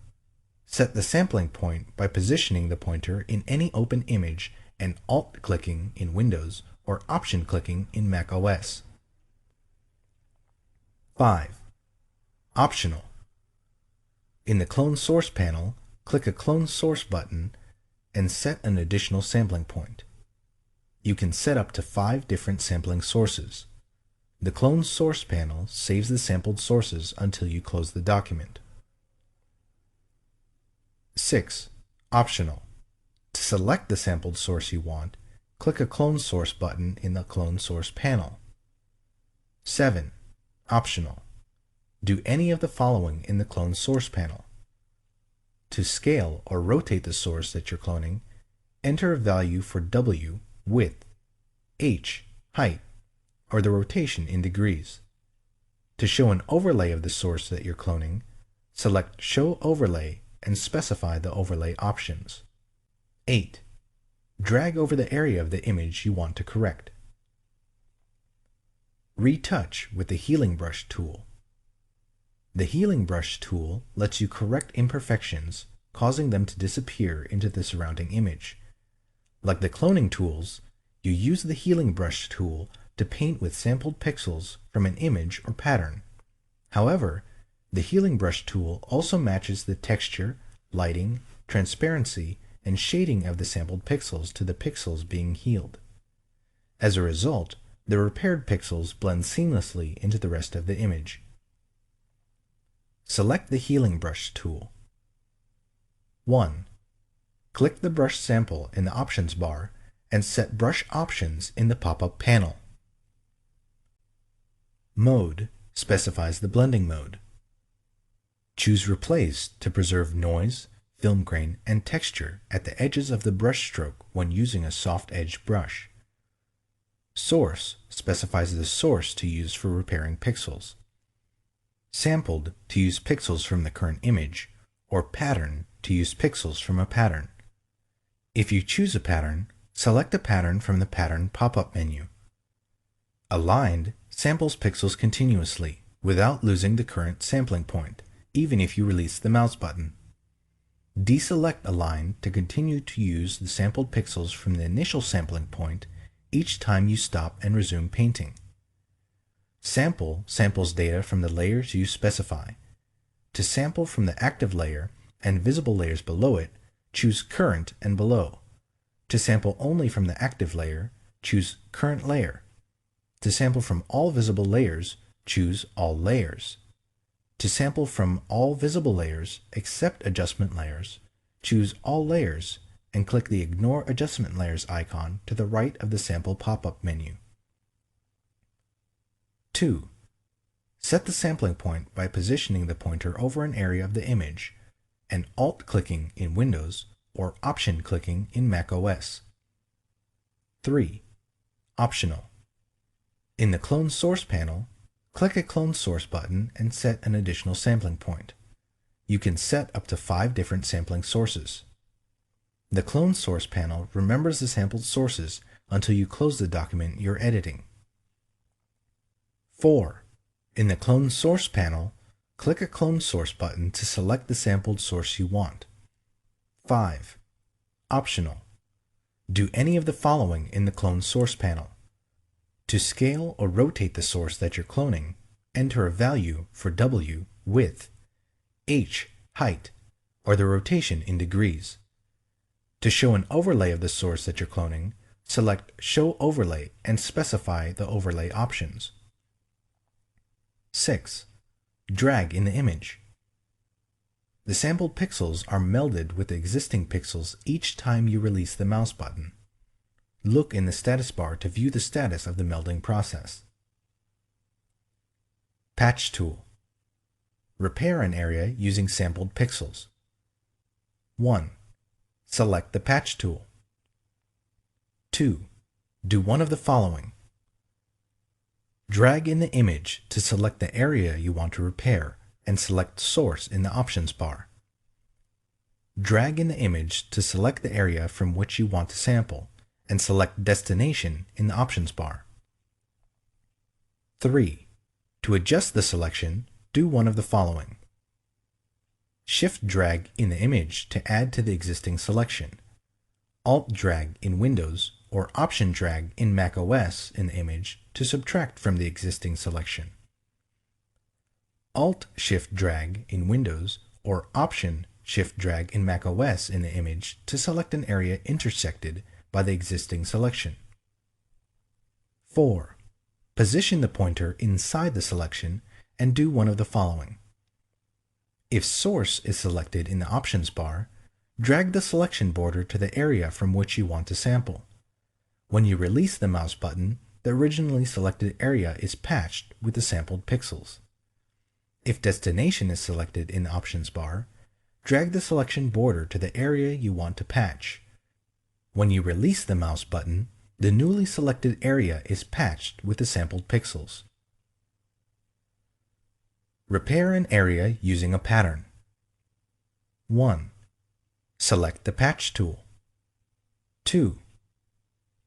Set the sampling point by positioning the pointer in any open image and Alt-clicking in Windows or Option-clicking in Mac OS. 5. Optional. In the Clone Source panel, click a Clone Source button and set an additional sampling point. You can set up to 5 different sampling sources. The Clone Source panel saves the sampled sources until you close the document. 6. Optional. To select the sampled source you want, click a Clone Source button in the Clone Source panel. 7. Optional. Do any of the following in the Clone Source panel. To scale or rotate the source that you're cloning, enter a value for W, width, H, height, or the rotation in degrees. To show an overlay of the source that you're cloning, select Show Overlay and specify the overlay options. 8. Drag over the area of the image you want to correct. Retouch with the Healing Brush tool. The Healing Brush tool lets you correct imperfections, causing them to disappear into the surrounding image. Like the cloning tools, you use the Healing Brush tool to paint with sampled pixels from an image or pattern. However, the Healing Brush tool also matches the texture, lighting, transparency, and shading of the sampled pixels to the pixels being healed. As a result, the repaired pixels blend seamlessly into the rest of the image. Select the Healing Brush tool. 1. Click the brush sample in the options bar and set brush options in the pop-up panel. Mode specifies the blending mode. Choose Replace to preserve noise, film grain, and texture at the edges of the brush stroke when using a soft-edged brush. Source specifies the source to use for repairing pixels. Sampled to use pixels from the current image, or Pattern to use pixels from a pattern. If you choose a pattern, select a pattern from the Pattern pop-up menu. Aligned samples pixels continuously without losing the current sampling point, even if you release the mouse button. Deselect Aligned to continue to use the sampled pixels from the initial sampling point each time you stop and resume painting. Sample samples data from the layers you specify. To sample from the active layer and visible layers below it, choose Current and Below. To sample only from the active layer, choose Current Layer. To sample from all visible layers, choose All Layers. To sample from all visible layers except adjustment layers, choose All Layers and click the Ignore Adjustment Layers icon to the right of the sample pop-up menu. 2. Set the sampling point by positioning the pointer over an area of the image and Alt-clicking in Windows or Option-clicking in Mac OS. 3. Optional. In the Clone Source panel, click a Clone Source button and set an additional sampling point. You can set up to 5 different sampling sources. The Clone Source panel remembers the sampled sources until you close the document you're editing. 4. In the Clone Source panel, click a Clone Source button to select the sampled source you want. 5. Optional. Do any of the following in the Clone Source panel. To scale or rotate the source that you're cloning, enter a value for W, width, H, height, or the rotation in degrees. To show an overlay of the source that you're cloning, select Show Overlay and specify the overlay options. 6. Drag in the image. The sampled pixels are melded with the existing pixels each time you release the mouse button. Look in the status bar to view the status of the melding process. Patch tool. Repair an area using sampled pixels. 1. Select the Patch tool. 2. Do one of the following. Drag in the image to select the area you want to repair and select Source in the options bar. Drag in the image to select the area from which you want to sample and select Destination in the options bar. 3. To adjust the selection, do one of the following. Shift drag in the image to add to the existing selection. Alt drag in Windows or Option drag in macOS in the image to subtract from the existing selection. Alt shift drag in Windows or Option shift drag in macOS in the image to select an area intersected by the existing selection. 4. Position the pointer inside the selection and do one of the following. If Source is selected in the options bar, drag the selection border to the area from which you want to sample. When you release the mouse button, the originally selected area is patched with the sampled pixels. If Destination is selected in the options bar, drag the selection border to the area you want to patch. When you release the mouse button, the newly selected area is patched with the sampled pixels. Repair an area using a pattern. 1. Select the Patch tool. 2.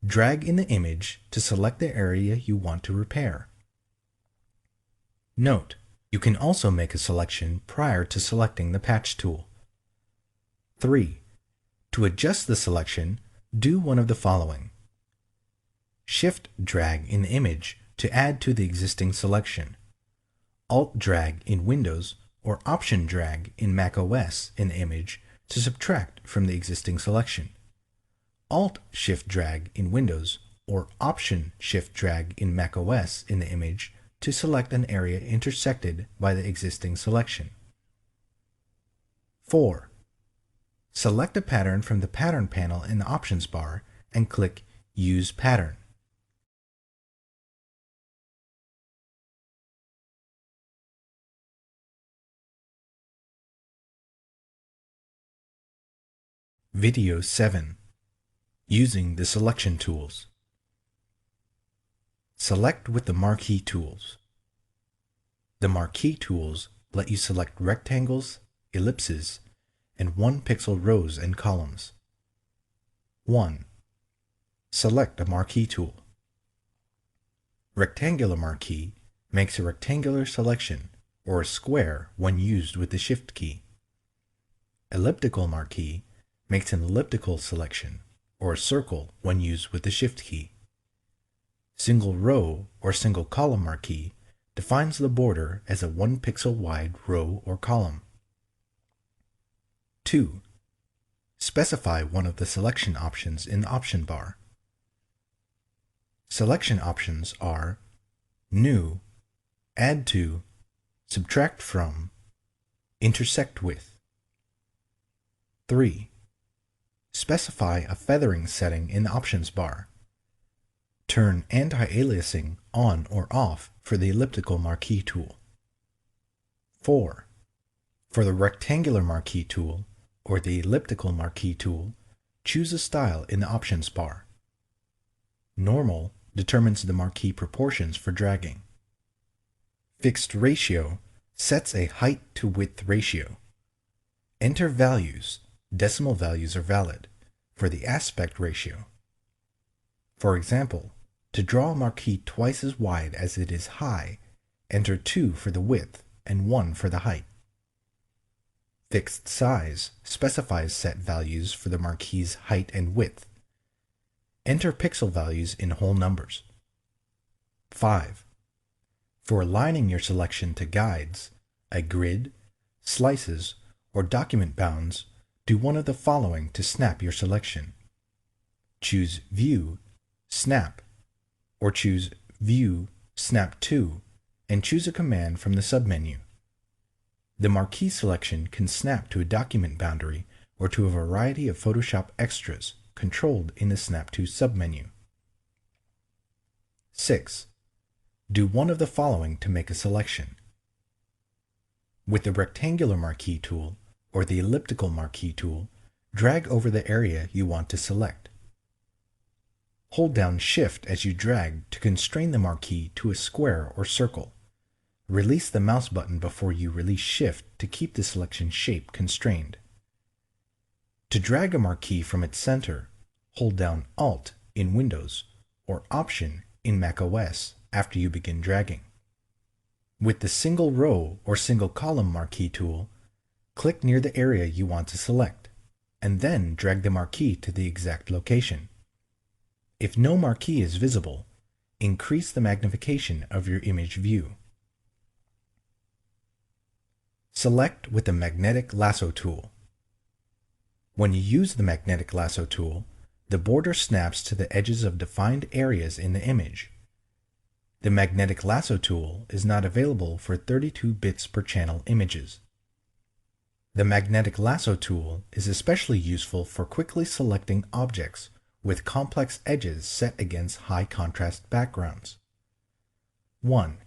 Drag in the image to select the area you want to repair. Note: you can also make a selection prior to selecting the Patch tool. 3. To adjust the selection, do one of the following. Shift drag in the image to add to the existing selection. Alt drag in Windows or Option drag in macOS in the image to subtract from the existing selection. Alt shift drag in Windows or Option shift drag in macOS in the image to select an area intersected by the existing selection. 4. Select a pattern from the Pattern panel in the options bar and click Use Pattern. Video 7. Using the selection tools. Select with the marquee tools. The marquee tools let you select rectangles, ellipses, and 1-pixel rows and columns. 1. Select a marquee tool. Rectangular marquee makes a rectangular selection or a square when used with the Shift key. Elliptical marquee makes an elliptical selection or a circle when used with the Shift key. Single row or single column marquee defines the border as a 1-pixel wide row or column. 2. Specify one of the selection options in the option bar. Selection options are New, Add to, Subtract from, Intersect with. 3. Specify a feathering setting in the options bar. Turn anti-aliasing on or off for the elliptical marquee tool. 4. For the rectangular marquee tool or the elliptical marquee tool, choose a style in the options bar. Normal determines the marquee proportions for dragging. Fixed ratio sets a height to width ratio. Enter values, decimal values are valid, for the aspect ratio. For example, to draw a marquee twice as wide as it is high, enter 2 for the width and 1 for the height. Fixed size specifies set values for the marquee's height and width. Enter pixel values in whole numbers. 5. For aligning your selection to guides, a grid, slices, or document bounds, do one of the following to snap your selection. Choose View, Snap, or choose View, Snap to, and choose a command from the submenu. The marquee selection can snap to a document boundary or to a variety of Photoshop extras controlled in the Snap to submenu. 6. Do one of the following to make a selection. With the rectangular marquee tool or the elliptical marquee tool, drag over the area you want to select. Hold down Shift as you drag to constrain the marquee to a square or circle. Release the mouse button before you release Shift to keep the selection shape constrained. To drag a marquee from its center, hold down Alt in Windows or Option in macOS after you begin dragging. With the single row or single column marquee tool, click near the area you want to select, and then drag the marquee to the exact location. If no marquee is visible, increase the magnification of your image view. Select with the Magnetic Lasso tool. When you use the Magnetic Lasso tool, the border snaps to the edges of defined areas in the image. The Magnetic Lasso tool is not available for 32 bits per channel images. The Magnetic Lasso tool is especially useful for quickly selecting objects with complex edges set against high contrast backgrounds. 1.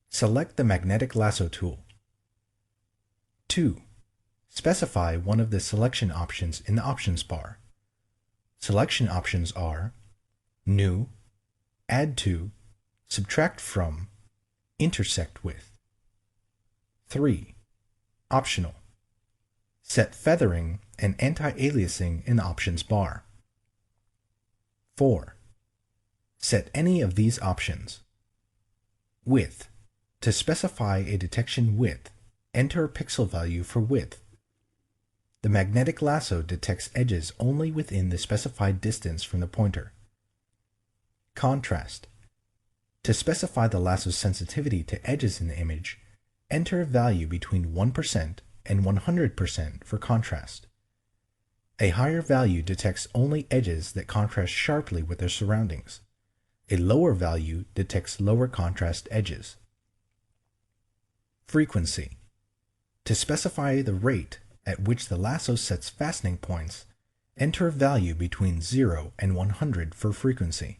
Select the Magnetic Lasso tool. 2. Specify one of the selection options in the options bar. Selection options are New, Add to, Subtract from, Intersect with. 3. Optional. Set feathering and anti-aliasing in the options bar. 4. Set any of these options. Width. To specify a detection width, enter a pixel value for width. The magnetic lasso detects edges only within the specified distance from the pointer. Contrast. To specify the lasso's sensitivity to edges in the image, enter a value between 1% and 100% for contrast. A higher value detects only edges that contrast sharply with their surroundings. A lower value detects lower contrast edges. Frequency. To specify the rate at which the lasso sets fastening points, enter a value between 0 and 100 for frequency.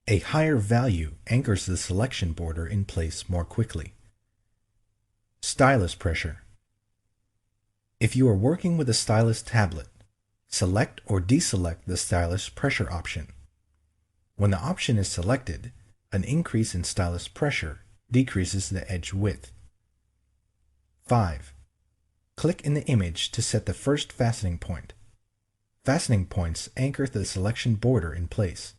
A higher value anchors the selection border in place more quickly. Stylus pressure. If you are working with a stylus tablet, select or deselect the stylus pressure option. When the option is selected, an increase in stylus pressure decreases the edge width. 5. Click in the image to set the first fastening point. Fastening points anchor the selection border in place.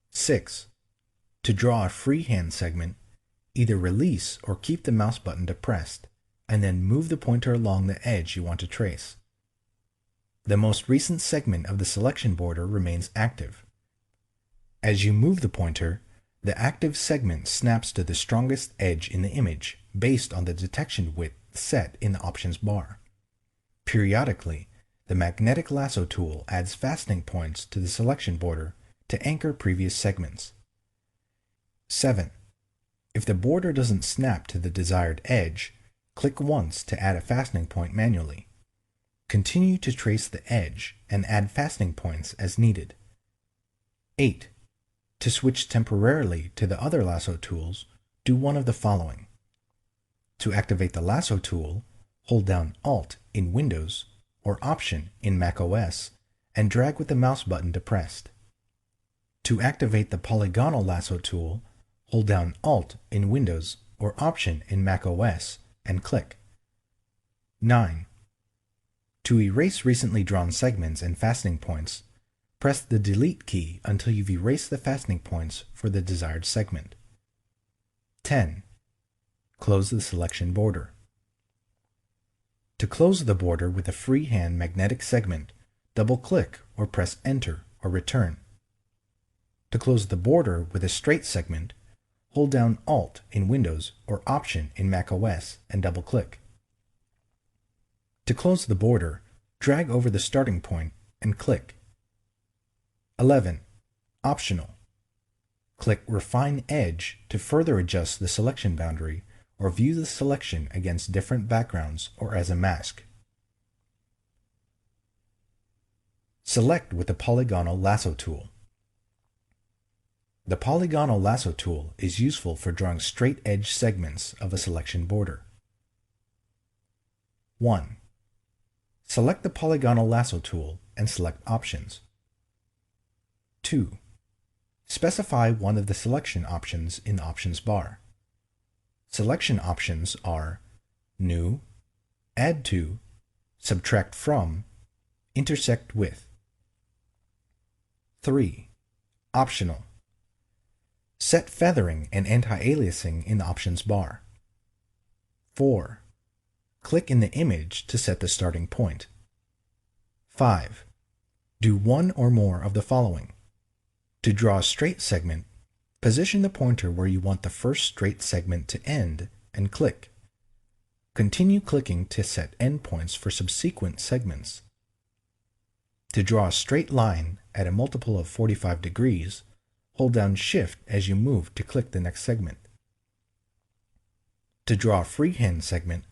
6. To draw a freehand segment, either release or keep the mouse button depressed, and then move the pointer along the edge you want to trace. The most recent segment of the selection border remains active. As you move the pointer, the active segment snaps to the strongest edge in the image based on the detection width set in the options bar. Periodically, the magnetic lasso tool adds fastening points to the selection border to anchor previous segments. 7. If the border doesn't snap to the desired edge, click once to add a fastening point manually. Continue to trace the edge and add fastening points as needed. 8. To switch temporarily to the other lasso tools, do one of the following. To activate the lasso tool, hold down Alt in Windows or Option in macOS and drag with the mouse button depressed. To activate the polygonal lasso tool, hold down Alt in Windows or Option in macOS and click. 9. To erase recently drawn segments and fastening points, press the Delete key until you've erased the fastening points for the desired segment. 10. Close the selection border. To close the border with a freehand magnetic segment, double-click or press Enter or Return. To close the border with a straight segment, hold down Alt in Windows or Option in macOS and double-click. To close the border, drag over the starting point and click. 11. Optional. Click Refine Edge to further adjust the selection boundary or view the selection against different backgrounds or as a mask. Select with the polygonal lasso tool. The polygonal lasso tool is useful for drawing straight edge segments of a selection border. 1. Select the polygonal lasso tool and select Options. 2. Specify one of the selection options in the options bar. Selection options are New, Add to, Subtract from, Intersect with. 3. Optional. Set feathering and anti-aliasing in the options bar. 4. Click in the image to set the starting point. 5. Do one or more of the following. To draw a straight segment, position the pointer where you want the first straight segment to end and click. Continue clicking to set endpoints for subsequent segments. To draw a straight line at a multiple of 45 degrees, hold down Shift as you move to click the next segment. To draw a freehand segment,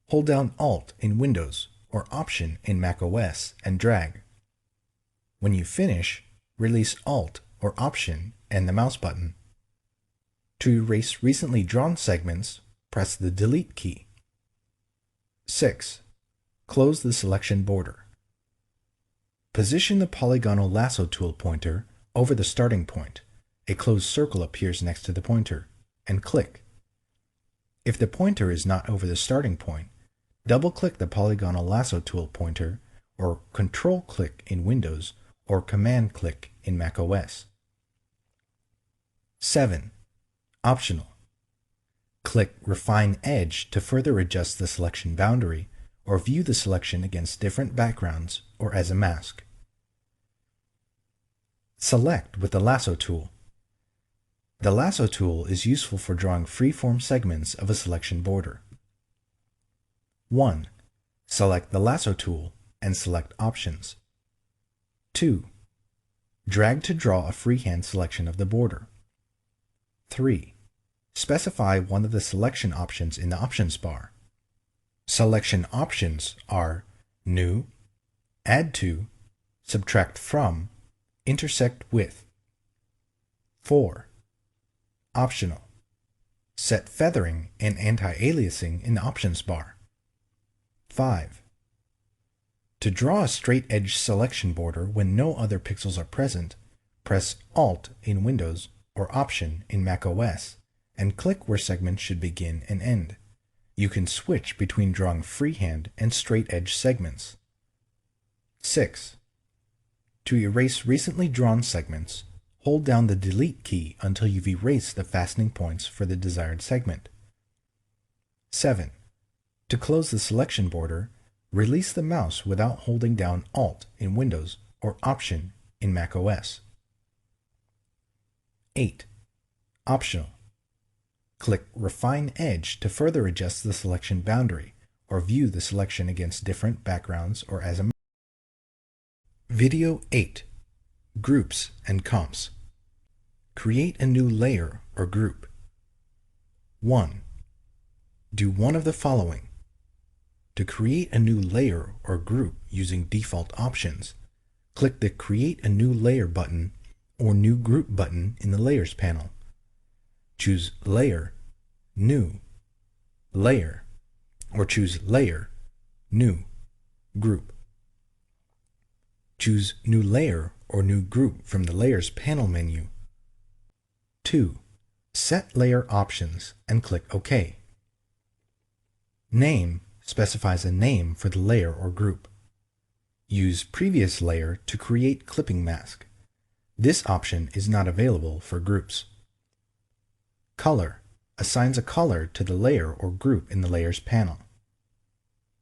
hold down Alt in Windows or Option in macOS and drag. When you finish, release Alt or Option and the mouse button. To erase recently drawn segments, press the Delete key. 6. Close the selection border. Position the polygonal lasso tool pointer over the starting point. A closed circle appears next to the pointer, and click. If the pointer is not over the starting point, double-click the polygonal lasso tool pointer, or Control-click in Windows, or Command-click in macOS. 7. Optional. Click Refine Edge to further adjust the selection boundary, or view the selection against different backgrounds or as a mask. Select with the lasso tool. The lasso tool is useful for drawing free-form segments of a selection border. 1. Select the lasso tool and select Options. 2. Drag to draw a freehand selection of the border. 3. Specify one of the selection options in the options bar. Selection options are New, Add to, Subtract from, Intersect with. 4. Optional. Set feathering and anti-aliasing in the options bar. 5. To draw a straight edge selection border when no other pixels are present, press Alt in Windows or Option in macOS and click where segments should begin and end. You can switch between drawing freehand and straight edge segments. 6. To erase recently drawn segments, hold down the Delete key until you've erased the fastening points for the desired segment. 7. To close the selection border, release the mouse without holding down Alt in Windows or Option in macOS. 8. Optional. Click Refine Edge to further adjust the selection boundary or view the selection against different backgrounds or as a. Video 8. Groups and Comps. Create a new layer or group. 1. Do one of the following. To create a new layer or group using default options, click the Create a New Layer button or New Group button in the Layers panel. Choose Layer, New, Layer, or choose Layer, New, Group. Choose New Layer or New Group from the Layers panel menu. 2. Set Layer Options and click OK. Name specifies a name for the layer or group. Use Previous Layer to create clipping mask. This option is not available for groups. Color assigns a color to the layer or group in the Layers panel.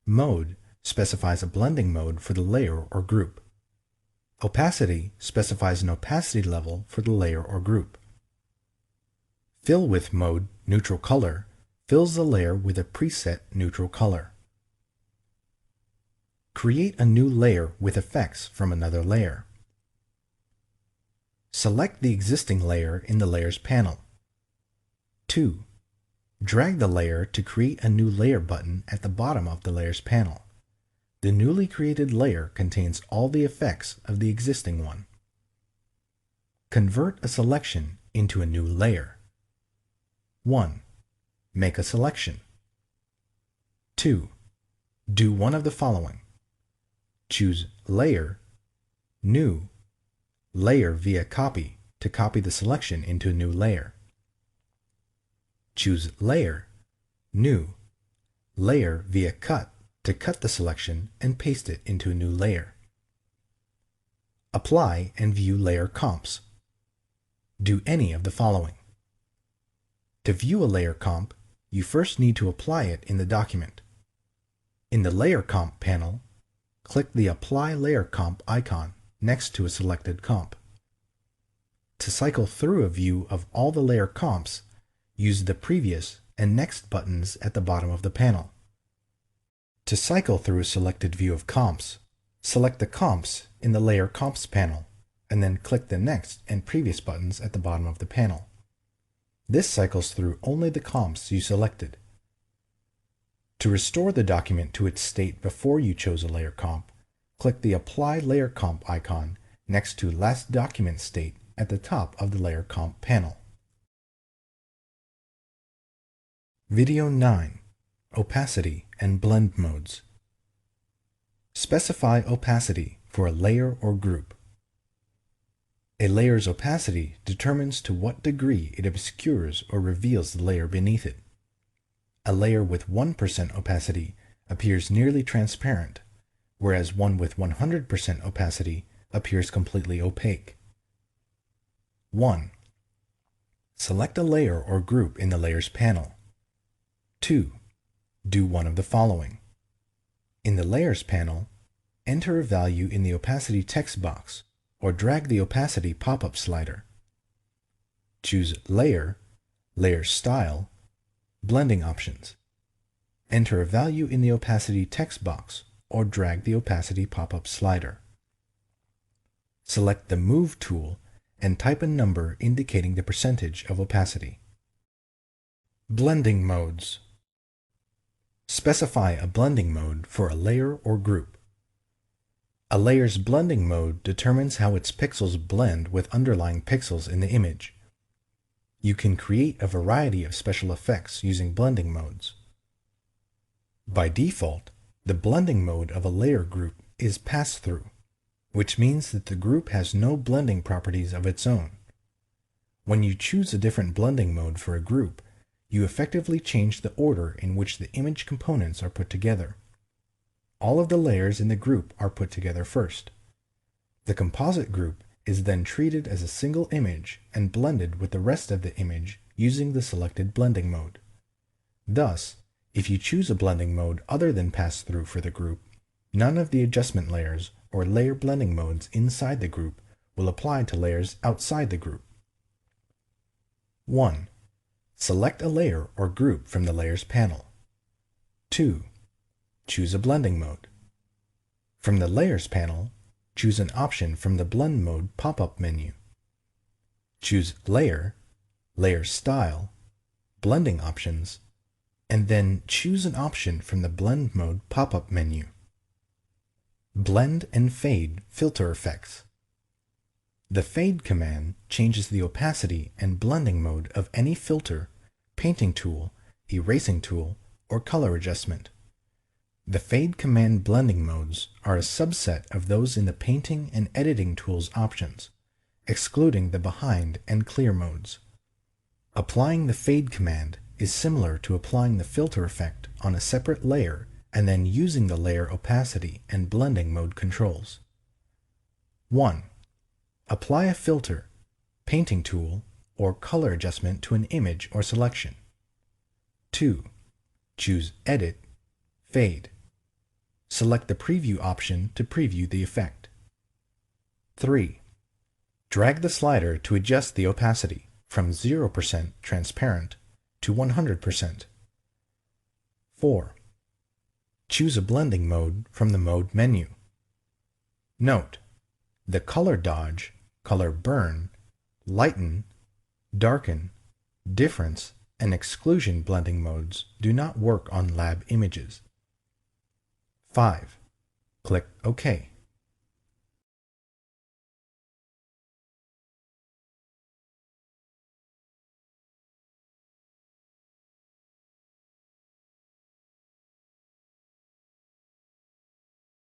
Mode specifies a blending mode for the layer or group. Opacity specifies an opacity level for the layer or group. Fill with mode neutral color fills the layer with a preset neutral color. Create a new layer with effects from another layer. Select the existing layer in the Layers panel. 2. Drag the layer to create a new layer button at the bottom of the Layers panel. The newly created layer contains all the effects of the existing one. Convert a selection into a new layer. 1. Make a selection. 2. Do one of the following. Choose Layer, New, Layer via Copy to copy the selection into a new layer. Choose Layer, New, Layer via Cut to cut the selection and paste it into a new layer. Apply and view layer comps. Do any of the following. To view a layer comp, you first need to apply it in the document. In the Layer Comp panel, click the Apply Layer Comp icon next to a selected comp. To cycle through a view of all the layer comps, use the Previous and Next buttons at the bottom of the panel. To cycle through a selected view of comps, select the comps in the Layer Comps panel, and then click the Next and Previous buttons at the bottom of the panel. This cycles through only the comps you selected. To restore the document to its state before you chose a layer comp, click the Apply Layer Comp icon next to Last Document State at the top of the Layer Comp panel. Video 9. Opacity and Blend Modes. Specify opacity for a layer or group. A layer's opacity determines to what degree it obscures or reveals the layer beneath it. A layer with 1% opacity appears nearly transparent, whereas one with 100% opacity appears completely opaque. 1. Select a layer or group in the Layers panel. 2. Do one of the following. In the Layers panel, enter a value in the opacity text box or drag the opacity pop-up slider. Choose Layer, Layer Style, Blending Options. Enter a value in the opacity text box or drag the opacity pop-up slider. Select the Move tool and type a number indicating the percentage of opacity. Blending Modes. Specify a blending mode for a layer or group. A layer's blending mode determines how its pixels blend with underlying pixels in the image. You can create a variety of special effects using blending modes. By default, the blending mode of a layer group is Pass-Through, which means that the group has no blending properties of its own. When you choose a different blending mode for a group, you effectively change the order in which the image components are put together. All of the layers in the group are put together first. The composite group is then treated as a single image and blended with the rest of the image using the selected blending mode. Thus, if you choose a blending mode other than Pass-Through for the group, none of the adjustment layers or layer blending modes inside the group will apply to layers outside the group. 1. Select a layer or group from the Layers panel. 2. Choose a blending mode. From the Layers panel, choose an option from the Blend Mode pop-up menu. Choose Layer, Layer Style, Blending Options, and then choose an option from the Blend Mode pop-up menu. Blend and Fade Filter Effects. The Fade command changes the opacity and blending mode of any filter, painting tool, erasing tool, or color adjustment. The Fade command blending modes are a subset of those in the painting and editing tools options, excluding the behind and clear modes. Applying the Fade command is similar to applying the filter effect on a separate layer and then using the layer opacity and blending mode controls. 1. Apply a filter, painting tool, or color adjustment to an image or selection. 2. Choose Edit, Fade. Select the Preview option to preview the effect. 3. Drag the slider to adjust the opacity from 0% transparent to 100%. 4. Choose a blending mode from the Mode menu. Note: the Color Dodge, Color Burn, Lighten, Darken, Difference, and Exclusion blending modes do not work on lab images. 5. Click OK.